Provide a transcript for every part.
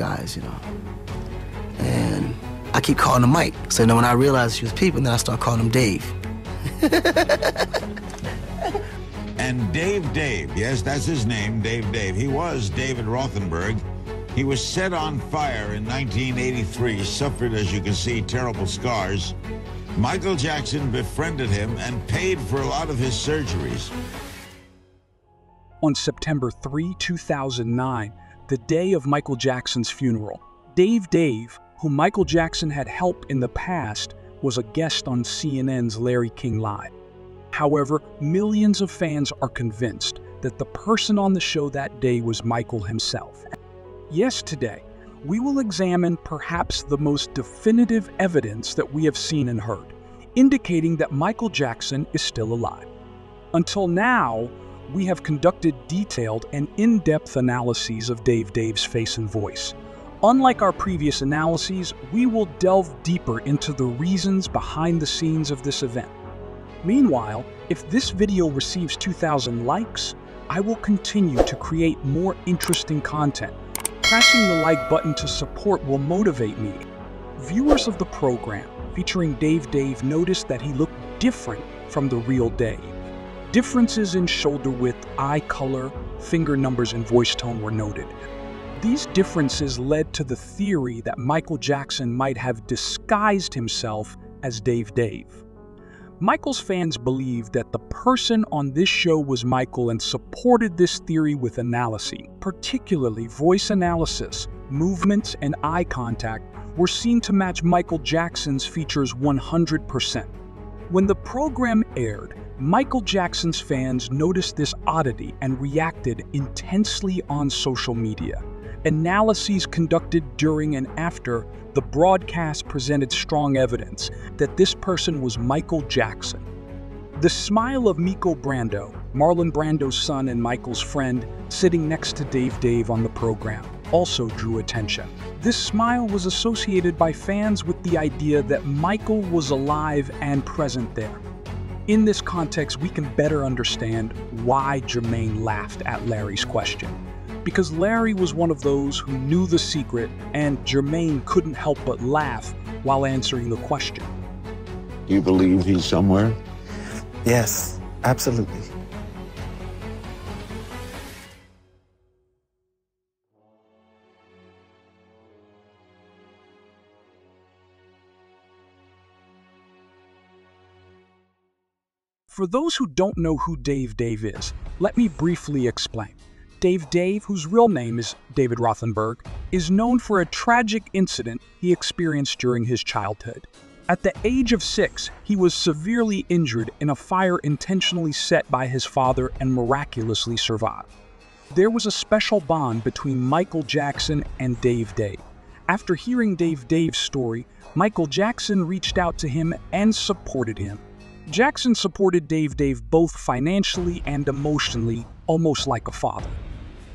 disguise, you know. And I keep calling him Mike. So then when I realized she was peeping, then I start calling him Dave. And Dave, yes, that's his name, Dave. He was David Rothenberg. He was set on fire in 1983, suffered, as you can see, terrible scars. Michael Jackson befriended him and paid for a lot of his surgeries. On September 3, 2009, the day of Michael Jackson's funeral, Dave, whom Michael Jackson had helped in the past, was a guest on CNN's Larry King Live. However, millions of fans are convinced that the person on the show that day was Michael himself. Yes, today, we will examine perhaps the most definitive evidence that we have seen and heard, indicating that Michael Jackson is still alive. Until now, we have conducted detailed and in-depth analyses of Dave's face and voice. Unlike our previous analyses, we will delve deeper into the reasons behind the scenes of this event. Meanwhile, if this video receives 2,000 likes, I will continue to create more interesting content. Pressing the like button to support will motivate me. Viewers of the program featuring Dave noticed that he looked different from the real Dave. Differences in shoulder width, eye color, finger numbers, and voice tone were noted. These differences led to the theory that Michael Jackson might have disguised himself as Dave. Michael's fans believed that the person on this show was Michael and supported this theory with analysis. Particularly voice analysis, movements, and eye contact were seen to match Michael Jackson's features 100%. When the program aired, Michael Jackson's fans noticed this oddity and reacted intensely on social media. Analyses conducted during and after the broadcast presented strong evidence that this person was Michael Jackson. The smile of Miko Brando, Marlon Brando's son and Michael's friend, sitting next to Dave on the program, also drew attention. This smile was associated by fans with the idea that Michael was alive and present there. In this context, we can better understand why Jermaine laughed at Larry's question. Because Larry was one of those who knew the secret, and Jermaine couldn't help but laugh while answering the question. Do you believe he's somewhere? Yes, absolutely. For those who don't know who Dave is, let me briefly explain. Dave, whose real name is David Rothenberg, is known for a tragic incident he experienced during his childhood. At the age of 6, he was severely injured in a fire intentionally set by his father and miraculously survived. There was a special bond between Michael Jackson and Dave. After hearing Dave's story, Michael Jackson reached out to him and supported him. Jackson supported Dave both financially and emotionally, almost like a father.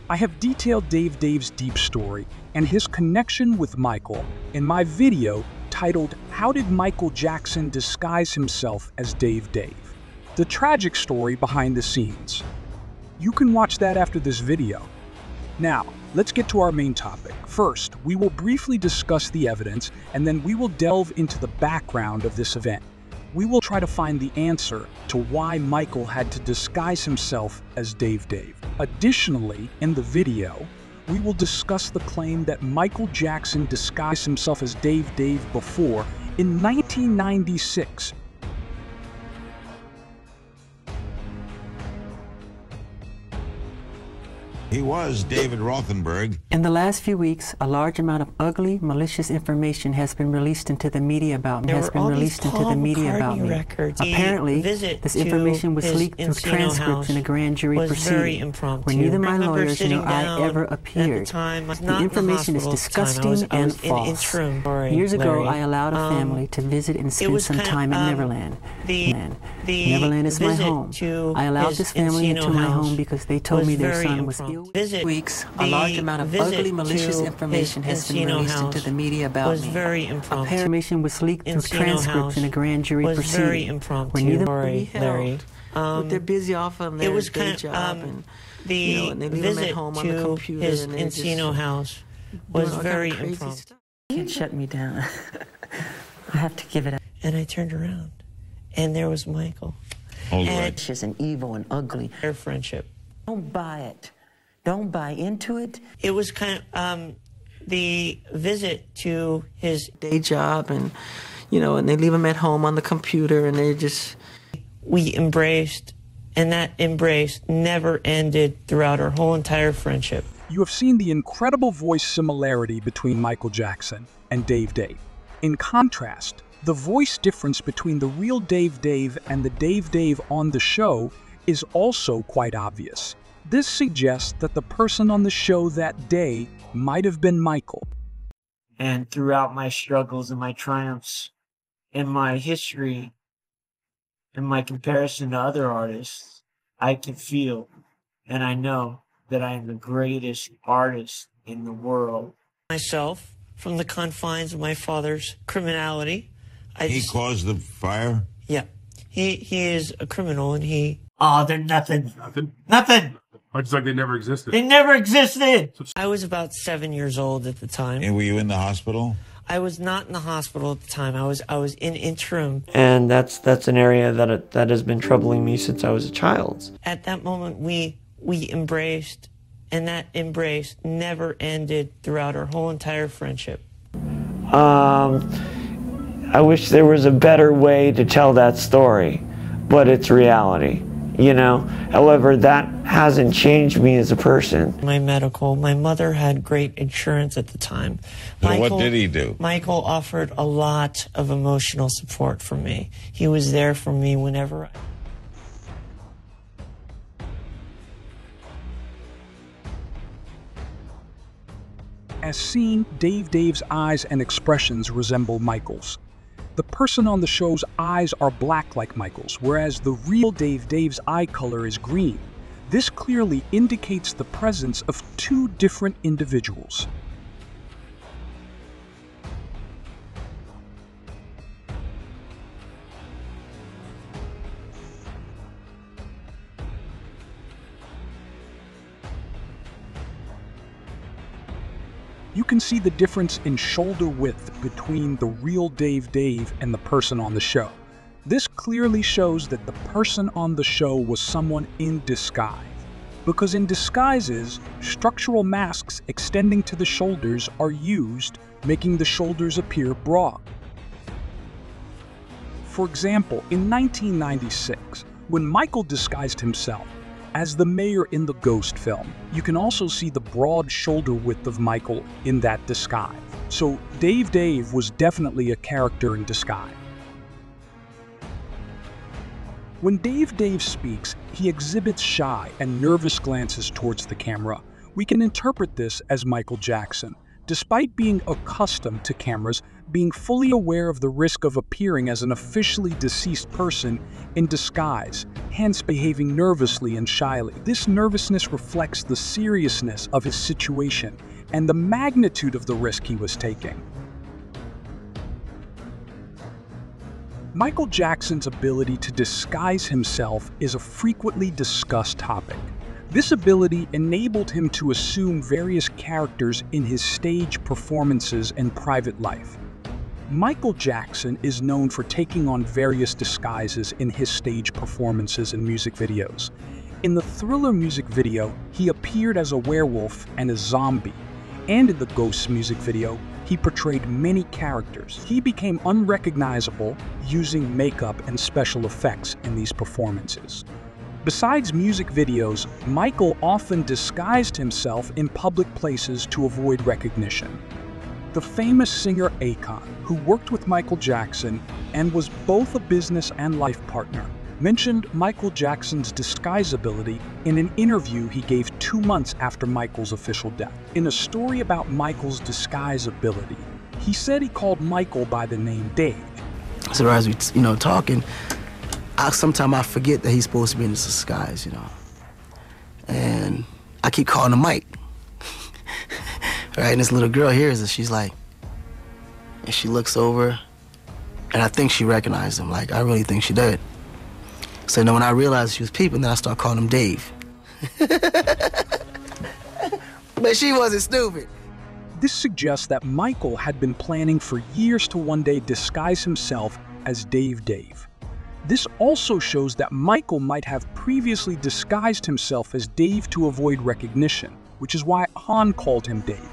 I have detailed Dave's deep story and his connection with Michael in my video titled, How Did Michael Jackson Disguise Himself as Dave? The tragic story behind the scenes. You can watch that after this video. Now, let's get to our main topic. First, we will briefly discuss the evidence, and then we will delve into the background of this event. We will try to find the answer to why Michael had to disguise himself as Dave. Additionally, in the video, we will discuss the claim that Michael Jackson disguised himself as Dave before in 1996. He was David Rothenberg. In the last few weeks, a large amount of ugly, malicious information has been released into the media about me. Apparently, this information was leaked through transcripts in a grand jury proceeding, where neither my lawyers nor I ever appeared. The information is disgusting and false. Years ago, I allowed a family to visit and spend some time at Neverland. Neverland is my home. I allowed this family into my home because they told me their son was ill. Weeks, a large amount of ugly, malicious information has been released into the media about me. Information was leaked through transcripts in a grand jury proceeding, where neither Larry, with their busy off on their day job, and they leave them at home on the computer, his Encino house was very impromptu. You can't shut me down. I have to give it up. And I turned around, and there was Michael. And she's an evil and ugly. Their friendship. Don't buy it. Don't buy into it. It was kind of the visit to his day job, and and they leave him at home on the computer, and they just... We embraced, and that embrace never ended throughout our whole entire friendship. You have seen the incredible voice similarity between Michael Jackson and Dave Dave. In contrast, the voice difference between the real Dave Dave and the Dave Dave on the show is also quite obvious. This suggests that the person on the show that day might have been Michael. And throughout my struggles and my triumphs and my history and my comparison to other artists, I can feel and I know that I am the greatest artist in the world. Myself, from the confines of my father's criminality. He caused the fire? Yeah. He is a criminal, and he... Oh, they're nothing. Nothing? Nothing! It's like they never existed. They never existed! I was about 7 years old at the time. And were you in the hospital? I was not in the hospital at the time. I was in interim. And that's an area that has been troubling me since I was a child. At that moment, we embraced, and that embrace never ended throughout our whole entire friendship. I wish there was a better way to tell that story, but it's reality, However, that hasn't changed me as a person. My mother had great insurance at the time. So what did he do? Michael offered a lot of emotional support for me. He was there for me whenever As seen, Dave Dave's eyes and expressions resemble Michael's. The person on the show's eyes are black like Michael's, whereas the real Dave Dave's eye color is green. This clearly indicates the presence of two different individuals. You can see the difference in shoulder width between the real Dave Dave and the person on the show. This clearly shows that the person on the show was someone in disguise. Because in disguises, structural masks extending to the shoulders are used, making the shoulders appear broad. For example, in 1996, when Michael disguised himself as the mayor in the Ghost film, you can also see the broad shoulder width of Michael in that disguise. So Dave Dave was definitely a character in disguise. When Dave Dave speaks, he exhibits shy and nervous glances towards the camera. We can interpret this as Michael Jackson, despite being accustomed to cameras, being fully aware of the risk of appearing as an officially deceased person in disguise, hence behaving nervously and shyly. This nervousness reflects the seriousness of his situation and the magnitude of the risk he was taking. Michael Jackson's ability to disguise himself is a frequently discussed topic. This ability enabled him to assume various characters in his stage performances and private life. Michael Jackson is known for taking on various disguises in his stage performances and music videos. In the Thriller music video, he appeared as a werewolf and a zombie, and in the Ghosts music video, he portrayed many characters. He became unrecognizable using makeup and special effects in these performances. Besides music videos, Michael often disguised himself in public places to avoid recognition. The famous singer Akon, who worked with Michael Jackson and was both a business and life partner, mentioned Michael Jackson's disguise ability in an interview he gave 2 months after Michael's official death. In a story about Michael's disguise ability, he said he called Michael by the name Dave. So as we, talking, sometimes I forget that he's supposed to be in this disguise, And I keep calling him Mike. Right, and this little girl hears it, she's like, and she looks over, and I think she recognized him, I really think she did. So then when I realized she was peeping, then I start calling him Dave. But she wasn't stupid. This suggests that Michael had been planning for years to one day disguise himself as Dave Dave. This also shows that Michael might have previously disguised himself as Dave to avoid recognition, which is why Han called him Dave.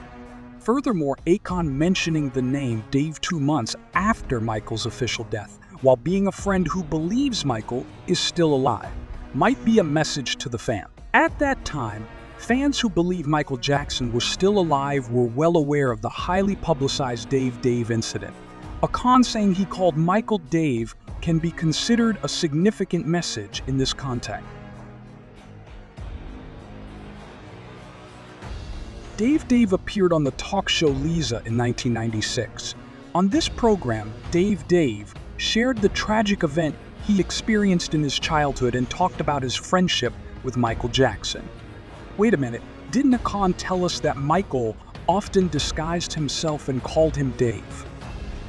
Furthermore, Akon mentioning the name Dave 2 months after Michael's official death, while being a friend who believes Michael is still alive, might be a message to the fan. At that time, fans who believe Michael Jackson was still alive were well aware of the highly publicized Dave Dave incident. Akon saying he called Michael Dave can be considered a significant message in this context. Dave Dave appeared on the talk show Lisa in 1996. On this program, Dave Dave shared the tragic event he experienced in his childhood and talked about his friendship with Michael Jackson. Wait a minute, didn't Akon tell us that Michael often disguised himself and called him Dave?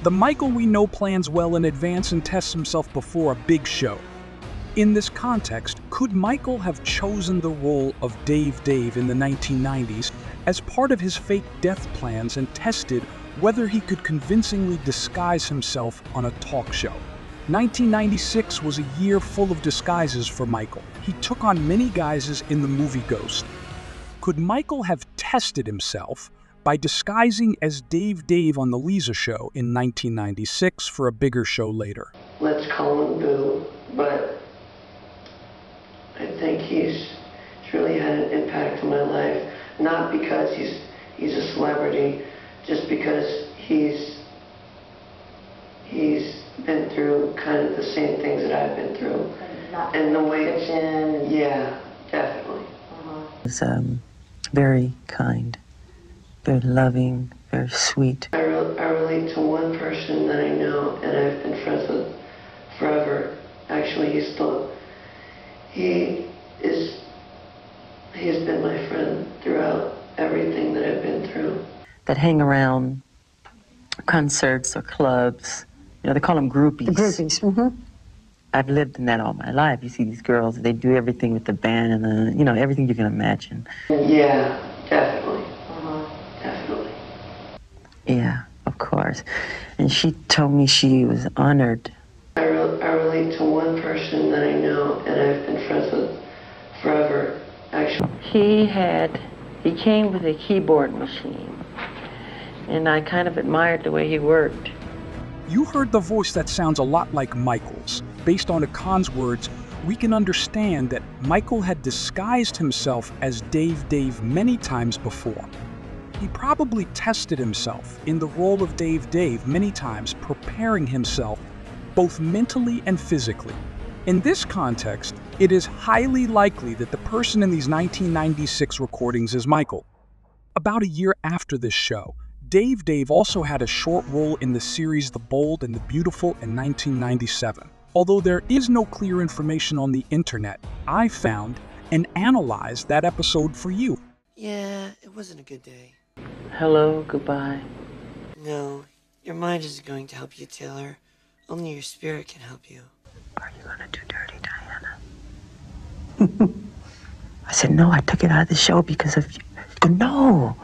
The Michael we know plans well in advance and tests himself before a big show. In this context, could Michael have chosen the role of Dave Dave in the 1990s as part of his fake death plans and tested whether he could convincingly disguise himself on a talk show? 1996 was a year full of disguises for Michael. He took on many guises in the movie Ghost. Could Michael have tested himself by disguising as Dave Dave on the Lisa show in 1996 for a bigger show later? Let's call him Boo, but I think he's really had an impact on my life, not because he's a celebrity, just because he's been through kind of the same things that I've been through. And the way it's in. Yeah, definitely. He's very kind, very loving, very sweet. I relate to one person that I know and I've been friends with forever. Actually, he has been my friend throughout everything that I've been through. That hang around concerts or clubs. You know, they call them groupies. The groupies, mm-hmm. I've lived in that all my life. You see these girls, they do everything with the band and you know, everything you can imagine. Yeah, definitely. Definitely. Yeah, of course. And she told me she was honored. I relate to one person that I know and I've been friends with forever, actually. He came with a keyboard machine, and I kind of admired the way he worked. You heard the voice that sounds a lot like Michael's. Based on Akon's words, we can understand that Michael had disguised himself as Dave Dave many times before. He probably tested himself in the role of Dave Dave many times, preparing himself both mentally and physically. In this context, it is highly likely that the person in these 1996 recordings is Michael. About a year after this show, Dave Dave also had a short role in the series The Bold and the Beautiful in 1997. Although there is no clear information on the internet, I found and analyzed that episode for you. Yeah, it wasn't a good day. Hello, goodbye. No, your mind isn't going to help you, Taylor. Only your spirit can help you. Are you gonna do dirty, Diana? I said, no, I took it out of the show because of you. No,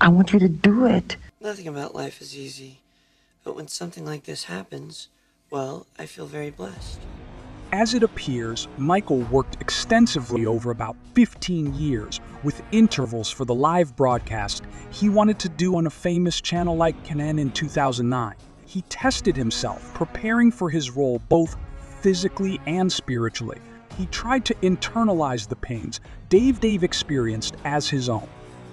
I want you to do it. Nothing about life is easy. But when something like this happens, well, I feel very blessed. As it appears, Michael worked extensively over about 15 years with intervals for the live broadcast he wanted to do on a famous channel like Canon in 2009. He tested himself, preparing for his role both physically and spiritually. He tried to internalize the pains Dave Dave experienced as his own.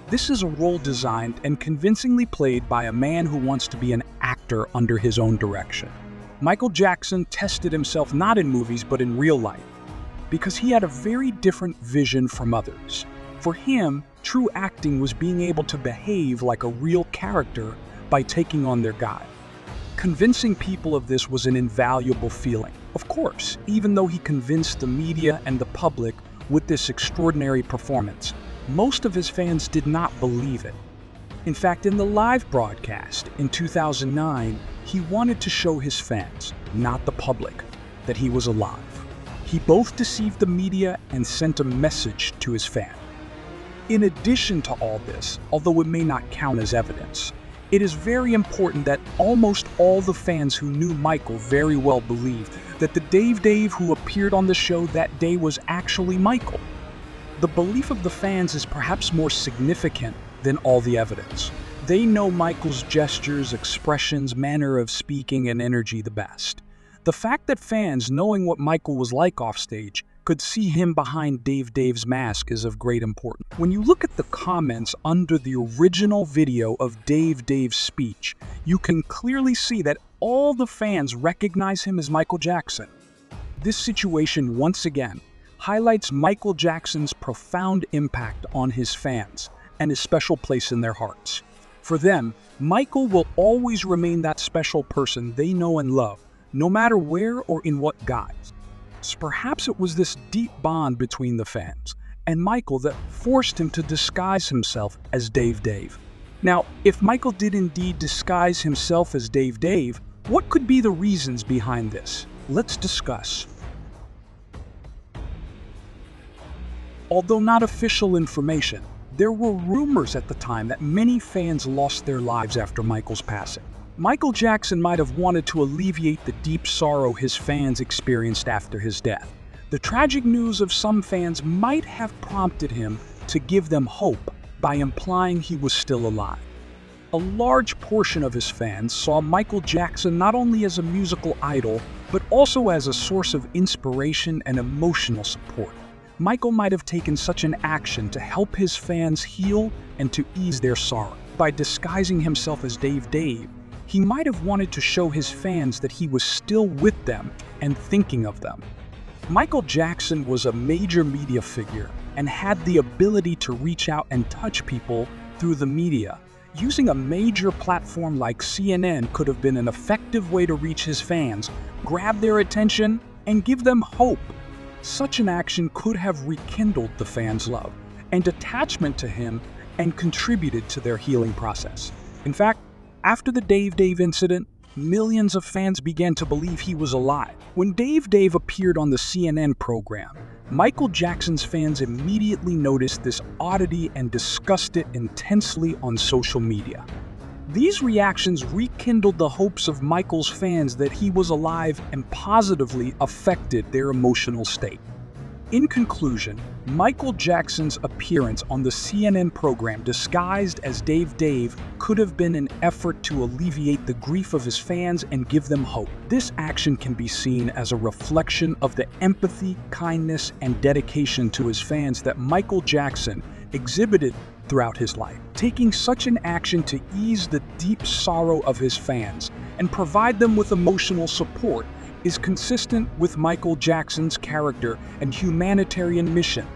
This is a role designed and convincingly played by a man who wants to be an actor under his own direction. Michael Jackson tested himself not in movies but in real life, because he had a very different vision from others. For him, true acting was being able to behave like a real character by taking on their guise. Convincing people of this was an invaluable feeling. Of course, even though he convinced the media and the public with this extraordinary performance, most of his fans did not believe it. In fact, in the live broadcast in 2009, he wanted to show his fans, not the public, that he was alive. He both deceived the media and sent a message to his fan. In addition to all this, although it may not count as evidence, it is very important that almost all the fans who knew Michael very well believed that the Dave who appeared on the show that day was actually Michael. The belief of the fans is perhaps more significant than all the evidence. They know Michael's gestures, expressions, manner of speaking, and energy the best. The fact that fans, knowing what Michael was like offstage, could see him behind Dave's mask is of great importance. When you look at the comments under the original video of Dave's speech, you can clearly see that all the fans recognize him as Michael Jackson. This situation, once again, highlights Michael Jackson's profound impact on his fans and his special place in their hearts. For them, Michael will always remain that special person they know and love, no matter where or in what guise. Perhaps it was this deep bond between the fans and Michael that forced him to disguise himself as Dave. Now, if Michael did indeed disguise himself as Dave, what could be the reasons behind this? Let's discuss. Although not official information, there were rumors at the time that many fans lost their lives after Michael's passing. Michael Jackson might have wanted to alleviate the deep sorrow his fans experienced after his death. The tragic news of some fans might have prompted him to give them hope by implying he was still alive. A large portion of his fans saw Michael Jackson not only as a musical idol, but also as a source of inspiration and emotional support. Michael might have taken such an action to help his fans heal and to ease their sorrow. By disguising himself as Dave, he might have wanted to show his fans that he was still with them and thinking of them. Michael Jackson was a major media figure and had the ability to reach out and touch people through the media. Using a major platform like CNN could have been an effective way to reach his fans, grab their attention, and give them hope. Such an action could have rekindled the fans' love and attachment to him and contributed to their healing process. In fact, after the Dave incident, millions of fans began to believe he was alive. When Dave appeared on the CNN program, Michael Jackson's fans immediately noticed this oddity and discussed it intensely on social media. These reactions rekindled the hopes of Michael's fans that he was alive and positively affected their emotional state. In conclusion, Michael Jackson's appearance on the CNN program disguised as Dave could have been an effort to alleviate the grief of his fans and give them hope. This action can be seen as a reflection of the empathy, kindness, and dedication to his fans that Michael Jackson exhibited throughout his life. Taking such an action to ease the deep sorrow of his fans and provide them with emotional support is consistent with Michael Jackson's character and humanitarian mission.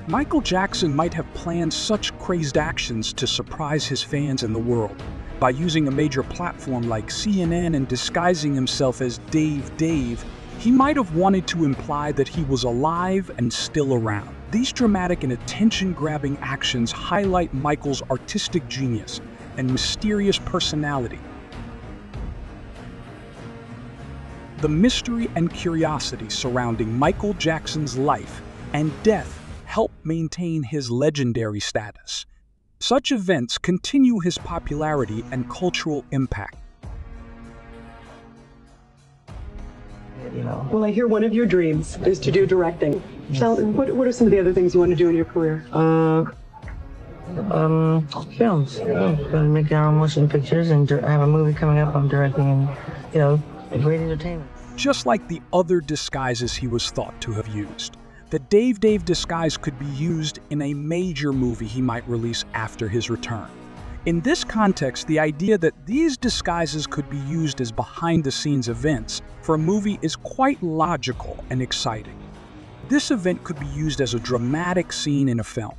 Michael Jackson might have planned such crazed actions to surprise his fans and the world. By using a major platform like CNN and disguising himself as Dave, he might have wanted to imply that he was alive and still around. These dramatic and attention-grabbing actions highlight Michael's artistic genius and mysterious personality. The mystery and curiosity surrounding Michael Jackson's life and death help maintain his legendary status. Such events continue his popularity and cultural impact. Well, I hear one of your dreams is to do directing. Sheldon, what are some of the other things you want to do in your career? Films. Gonna make our own motion pictures, and I have a movie coming up I'm directing, and, great entertainment. Just like the other disguises he was thought to have used, the Dave disguise could be used in a major movie he might release after his return. In this context, the idea that these disguises could be used as behind-the-scenes events for a movie is quite logical and exciting. This event could be used as a dramatic scene in a film.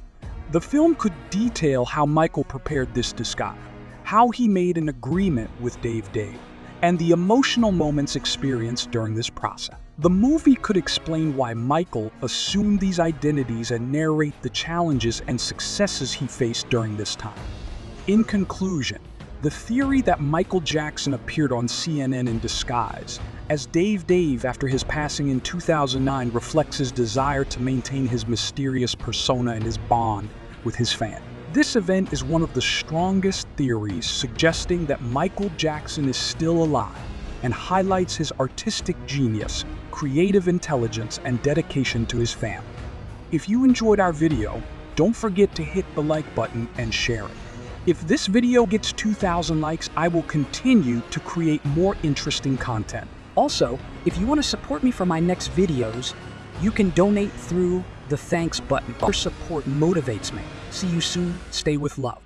The film could detail how Michael prepared this disguise, how he made an agreement with Dave, and the emotional moments experienced during this process. The movie could explain why Michael assumed these identities and narrate the challenges and successes he faced during this time. In conclusion, The theory that Michael Jackson appeared on CNN in disguise as Dave after his passing in 2009 reflects his desire to maintain his mysterious persona and his bond with his fan. This event is one of the strongest theories suggesting that Michael Jackson is still alive and highlights his artistic genius, creative intelligence, and dedication to his family. If you enjoyed our video, don't forget to hit the like button and share it. If this video gets 2,000 likes, I will continue to create more interesting content. Also, if you want to support me for my next videos, you can donate through the thanks button. Your support motivates me. See you soon. Stay with love.